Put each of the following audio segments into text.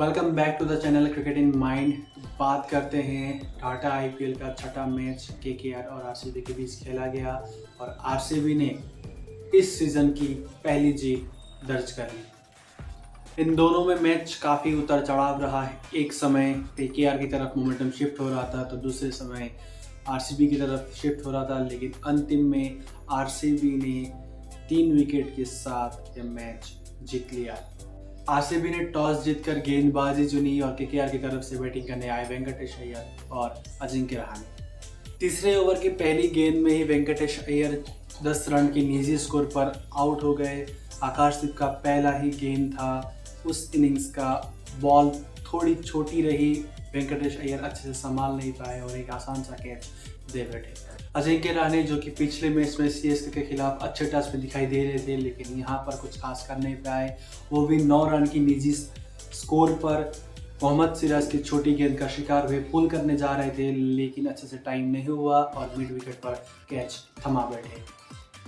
Welcome back to the channel cricket in mind. बात करते हैं टाटा आईपीएल का छठा मैच केकेआर और आरसीबी के बीच खेला गया और आरसीबी ने इस सीज़न की पहली जीत दर्ज कर ली। इन दोनों में मैच काफ़ी उतार चढ़ाव रहा है। एक समय केकेआर की तरफ मोमेंटम शिफ्ट हो रहा था तो दूसरे समय आरसीबी की तरफ शिफ्ट हो रहा था, लेकिन अंतिम में आरसीबी ने 3 विकेट के साथ यह मैच जीत लिया। आरसीबी ने टॉस जीतकर गेंदबाजी चुनी और केकेआर की तरफ से बैटिंग करने आए वेंकटेश अय्यर और अजिंक्य रहाणे। तीसरे ओवर की पहली गेंद में ही वेंकटेश अय्यर 10 रन की निजी स्कोर पर आउट हो गए। आकाशदीप का पहला ही गेंद था, उस इनिंग्स का बॉल थोड़ी छोटी रही, वेंकटेश अय्यर अच्छे से संभाल नहीं पाए और एक आसान सा कैच दे बैठे। अजिंक्य रहाणे जो कि पिछले मैच में सीएसके के खिलाफ अच्छे टच में दिखाई दे रहे थे, लेकिन यहाँ पर कुछ खास कर नहीं पाए। वो भी 9 रन की निजी स्कोर पर मोहम्मद सिराज की छोटी गेंद का शिकार हुए, पुल करने जा रहे थे लेकिन अच्छे से टाइम नहीं हुआ और मिड विकेट पर कैच थमा बैठे।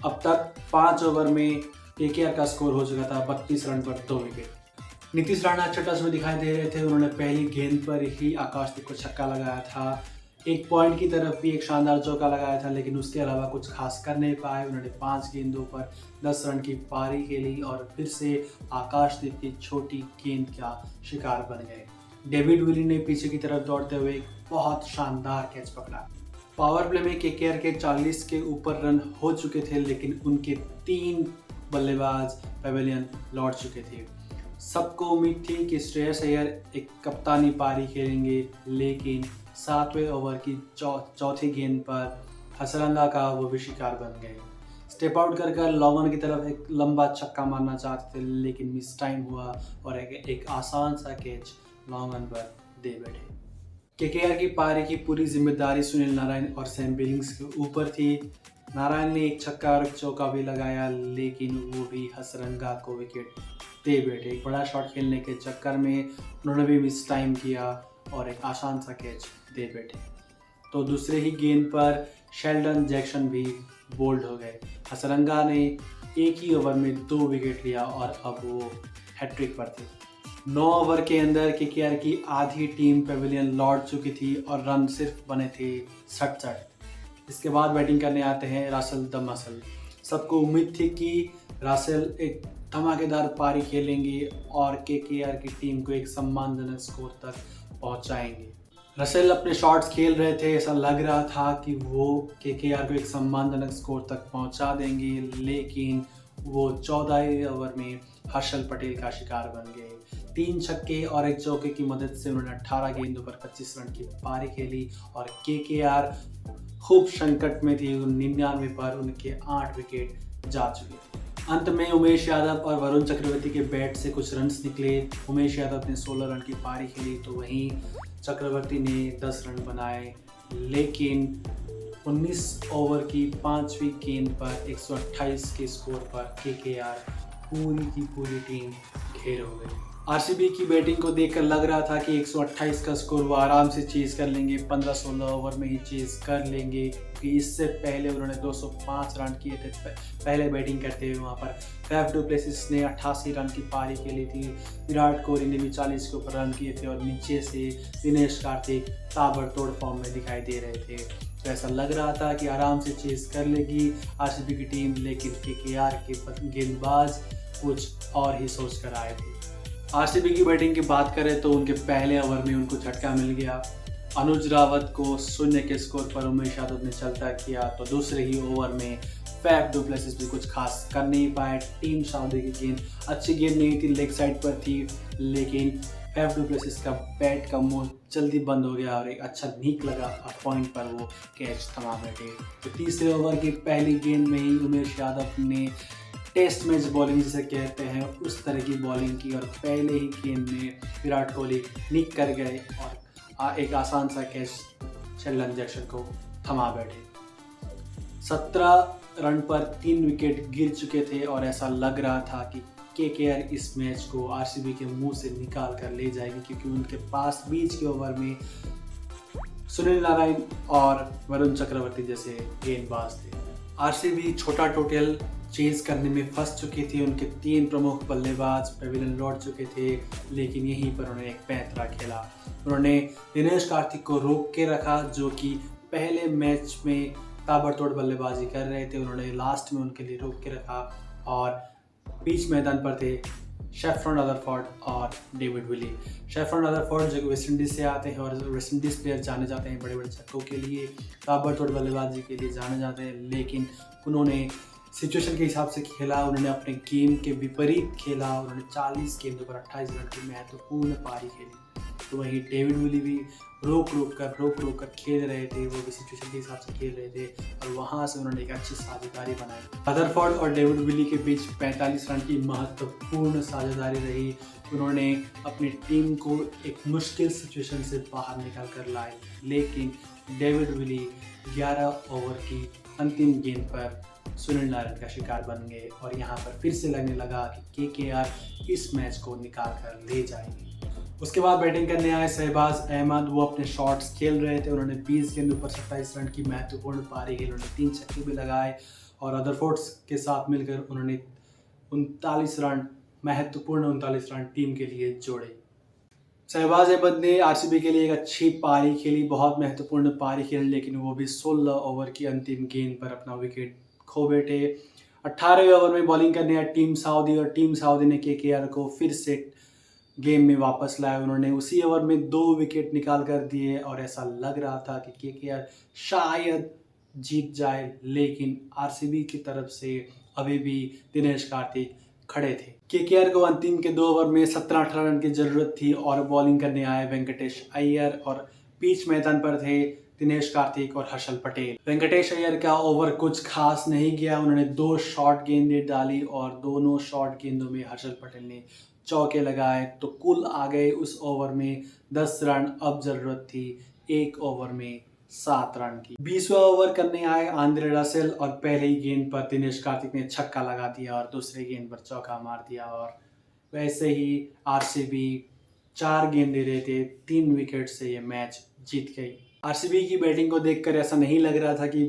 अब तक 5 ओवर में केकेआर का स्कोर हो चुका था 32 रन पर 2 विकेट। नीतीश राणा अच्छे टच में दिखाई दे रहे थे। उन्होंने पहली गेंद पर ही आकाशदीप को छक्का लगाया था। एक पॉइंट की तरफ भी एक शानदार चौका लगाया था, लेकिन उसके अलावा कुछ खास कर नहीं पाए। उन्होंने 5 गेंदों पर 10 रन की पारी खेली और फिर से आकाशदीप की छोटी गेंद का शिकार बन गए। डेविड विली ने पीछे की तरफ दौड़ते हुए एक बहुत शानदार कैच पकड़ा। पावर प्ले में केकेआर के 40 के ऊपर रन हो चुके थे, लेकिन उनके 3 बल्लेबाज पवेलियन लौट चुके थे। सबको उम्मीद थी कि श्रेयस अय्यर एक कप्तानी पारी खेलेंगे, लेकिन 7वें ओवर की चौथी गेंद पर हसरंगा का वो भी शिकार बन गए। स्टेप आउट कर लॉन्ग की तरफ एक लंबा छक्का मारना चाहते थे, लेकिन मिस टाइम हुआ और एक आसान सा कैच लॉन्ग पर दे बैठे। केकेआर की पारी की पूरी जिम्मेदारी सुनील नारायण और सैम बिलिंग्स के ऊपर थी। नारायण ने एक छक्का और एक चौका भी लगाया, लेकिन वो भी हसरंगा को विकेट दे बैठे। एक बड़ा शॉट खेलने के चक्कर में उन्होंने भी मिस टाइम किया और एक आसान सा कैच दे बैठे। तो दूसरे ही गेंद पर शेल्डन जैक्सन भी बोल्ड हो गए। हसरंगा ने एक ही ओवर में 2 विकेट लिया और अब वो हैट्रिक पर थे। 9 ओवर के अंदर केकेआर की आधी टीम पवेलियन लौट चुकी थी और रन सिर्फ बने थे 67। इसके बाद बैटिंग करने आते हैं रासेल द मसल। सबको उम्मीद थी कि रासेल एक धमाकेदार पारी खेलेंगे और केकेआर की टीम को एक सम्मानजनक स्कोर तक पहुंचाएंगे। रसेल अपने शॉट्स खेल रहे थे, ऐसा लग रहा था कि वो केकेआर को एक सम्मानजनक स्कोर तक पहुंचा देंगे, लेकिन वो 14वें ओवर में हर्षल पटेल का शिकार बन गए। 3 छक्के और एक चौके की मदद से उन्होंने 18 गेंदों पर 25 रन की पारी खेली और केकेआर खूब संकट में थी। 99 पर उनके 8 विकेट जा चुके थे। अंत में उमेश यादव और वरुण चक्रवर्ती के बैट से कुछ रन्स निकले। उमेश यादव ने 16 रन की पारी खेली तो वहीं चक्रवर्ती ने 10 रन बनाए, लेकिन 19 ओवर की 5वीं गेंद पर 128 के स्कोर पर केकेआर पूरी की पूरी टीम घेर हो गई। आरसीबी की बैटिंग को देखकर लग रहा था कि 128 का स्कोर वो आराम से चेज कर लेंगे, 15-16 ओवर में ही चेज कर लेंगे, क्योंकि इससे पहले उन्होंने 205 रन किए थे पहले बैटिंग करते हुए। वहाँ पर फैफ डू प्लेसिस ने 88 रन की पारी खेली थी। विराट कोहली ने भी 40 के ऊपर रन किए थे और नीचे से दिनेश कार्तिक ताबड़तोड़ फॉर्म में दिखाई दे रहे थे। तो ऐसा लग रहा था कि आराम से चेज कर लेगी आरसीबी की टीम, लेकिन केकेआर के गेंदबाज कुछ और ही सोच कर आए थे। आरसीबी की बैटिंग की बात करें तो उनके पहले ओवर में उनको झटका मिल गया। अनुज रावत को 0 के स्कोर पर उमेश यादव ने चलता किया, तो दूसरे ही ओवर में फैफ डू प्लेसिस भी कुछ खास कर नहीं पाए। टीम साउदी की गेंद अच्छी गेंद नहीं थी, लेग साइड पर थी, लेकिन फैफ डू प्लेसिस का बैट का मुंह जल्दी बंद हो गया और एक अच्छा नीक लगा पॉइंट पर वो कैच थमा बैठे। तो तीसरे ओवर की पहली गेंद में ही उमेश यादव ने टेस्ट मैच बॉलिंग जिसे कहते हैं उस तरह की बॉलिंग की और पहले ही गेंद में विराट कोहली निक कर गए और एक आसान सा कैच शेल्डन जैक्सन को थमा बैठे। 17 रन पर 3 विकेट गिर चुके थे और ऐसा लग रहा था कि केकेआर इस मैच को आरसीबी के मुंह से निकाल कर ले जाएगी, क्योंकि उनके पास बीच के ओवर में सुनील नारायण और वरुण चक्रवर्ती जैसे गेंदबाज थे। आरसीबी छोटा टोटल चेज करने में फंस चुकी थी। उनके 3 प्रमुख बल्लेबाज पेविलियन लौट चुके थे, लेकिन यहीं पर उन्होंने एक पैंतरा खेला। उन्होंने दिनेश कार्तिक को रोक के रखा, जो कि पहले मैच में ताबड़तोड़ बल्लेबाजी कर रहे थे। उन्होंने लास्ट में उनके लिए रोक के रखा और बीच मैदान पर थे शेफरन रदरफोर्ड और डेविड विली। शेफरन रदरफोर्ड जो वेस्ट इंडीज़ से आते हैं और वेस्ट इंडीज़ प्लेयर जाने जाते हैं बड़े बड़े छक्कों के लिए, ताबड़तोड़ बल्लेबाजी के लिए जाने जाते हैं, लेकिन उन्होंने सिचुएशन के हिसाब से खेला। उन्होंने अपने गेम के विपरीत खेला। उन्होंने 40 गेंदों पर 28 रन की महत्वपूर्ण पारी खेली। तो वहीं डेविड विली भी रोक रोक कर खेल रहे थे। वो भी सिचुएशन के हिसाब से खेल रहे थे और वहाँ से उन्होंने एक अच्छी साझेदारी बनाई। रदरफोर्ड और डेविड विली के बीच 45 रन की महत्वपूर्ण साझेदारी रही। उन्होंने अपनी टीम को एक मुश्किल सिचुएशन से बाहर निकाल कर लाए, लेकिन डेविड विली 11 ओवर की अंतिम गेंद पर सुनील नारायण का शिकार बन गए और यहाँ पर फिर से लगने लगा कि केकेआर इस मैच को निकाल कर ले जाएगी। उसके बाद बैटिंग करने आए शहबाज अहमद। वो अपने शॉट्स खेल रहे थे। उन्होंने 20 गेंदों पर 27 रन की महत्वपूर्ण पारी खेली। उन्होंने 3 छक्के भी लगाए और रदरफोर्ड के साथ मिलकर उन्होंने 39 रन, महत्वपूर्ण 39 रन टीम के लिए जोड़े। शहबाज अहमद ने आरसीबी के लिए एक अच्छी पारी खेली, बहुत महत्वपूर्ण पारी खेली, लेकिन वो भी 16 ओवर की अंतिम गेंद पर अपना विकेट खो बैठे। 18वें ओवर में बॉलिंग करने आया टीम साउदी और टीम साउदी ने केकेआर को फिर से गेम में वापस लाया। उन्होंने उसी ओवर में 2 विकेट निकाल कर दिए और ऐसा लग रहा था कि केकेआर शायद जीत जाए, लेकिन आरसीबी की तरफ से अभी भी दिनेश कार्तिक खड़े थे। केकेआर को अंतिम के 2 ओवर में 17-18 रन की जरूरत थी और बॉलिंग करने आए वेंकटेश अय्यर और बीच मैदान पर थे दिनेश कार्तिक और हर्षल पटेल। वेंकटेश अय्यर का ओवर कुछ खास नहीं गया। उन्होंने 2 शॉर्ट गेंदें डाली और दोनों शॉर्ट गेंदों में हर्षल पटेल ने चौके लगाए, तो कुल आ गए उस ओवर में 10 रन। अब जरूरत थी 1 ओवर में 7 रन की। 20वां ओवर करने आए आंद्रे रसेल और पहले ही गेंद पर दिनेश कार्तिक ने छक्का लगा दिया और दूसरे गेंद पर चौका मार दिया और वैसे ही आरसीबी 4 गेंद दे रहे थे, 3 विकेट से ये मैच जीत गई। आरसीबी की बैटिंग को देखकर ऐसा नहीं लग रहा था कि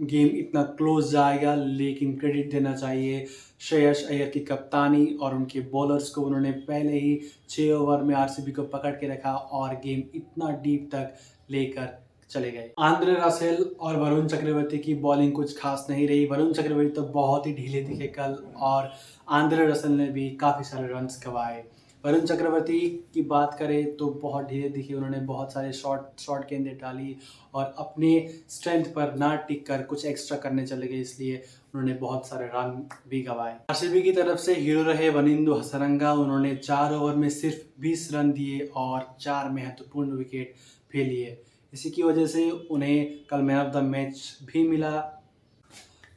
गेम इतना क्लोज जाएगा, लेकिन क्रेडिट देना चाहिए श्रेयस अय्यर की कप्तानी और उनके बॉलर्स को। उन्होंने पहले ही 6 ओवर में आरसीबी को पकड़ के रखा और गेम इतना डीप तक लेकर चले गए। आंद्रे रसेल और वरुण चक्रवर्ती की बॉलिंग कुछ खास नहीं रही। वरुण चक्रवर्ती तो बहुत ही ढीले दिखे कल और आंद्रे रसेल ने भी काफ़ी सारे रन्स गंवाए। वरुण चक्रवर्ती की बात करें तो बहुत ढीले दिखे। उन्होंने बहुत सारे शॉर्ट गेंदें डाली और अपने स्ट्रेंथ पर ना टिक कर कुछ एक्स्ट्रा करने चले गए, इसलिए उन्होंने बहुत सारे रन भी गंवाए। आरसीबी की तरफ से हीरो रहे वनिंदु हसरंगा। उन्होंने 4 ओवर में सिर्फ 20 रन दिए और 4 महत्वपूर्ण विकेट भी लिए। इसी की वजह से उन्हें कल मैन ऑफ द मैच भी मिला।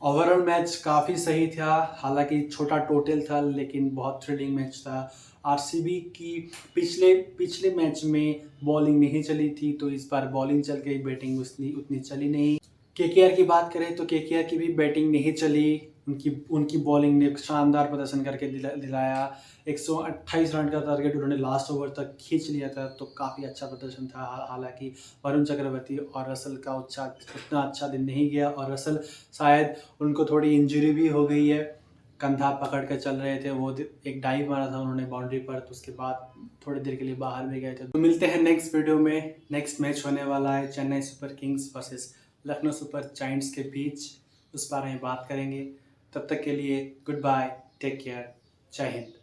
ओवरऑल मैच काफ़ी सही था, हालांकि छोटा टोटल था लेकिन बहुत थ्रिलिंग मैच था। आरसीबी की पिछले मैच में बॉलिंग नहीं चली थी, तो इस बार बॉलिंग चल गई, बैटिंग उतनी चली नहीं। केकेआर की बात करें तो केकेआर की भी बैटिंग नहीं चली। उनकी बॉलिंग ने शानदार प्रदर्शन करके दिलाया। 128 रन का टारगेट उन्होंने लास्ट ओवर तक खींच लिया था, तो काफ़ी अच्छा प्रदर्शन था। हालांकि वरुण चक्रवर्ती और रसल का उतना अच्छा दिन नहीं गया और रसल शायद उनको थोड़ी इंजरी भी हो गई है। कंधा पकड़ कर चल रहे थे, वो एक डाइव मारा था उन्होंने बाउंड्री पर, तो उसके बाद थोड़ी देर के लिए बाहर भी गए थे। तो मिलते हैं नेक्स्ट वीडियो में। नेक्स्ट मैच होने वाला है Chennai super Kings versus Lucknow super giants के बीच, उस बारे में बात करेंगे। तब तक के लिए गुड बाय, टेक केयर, जय हिंद।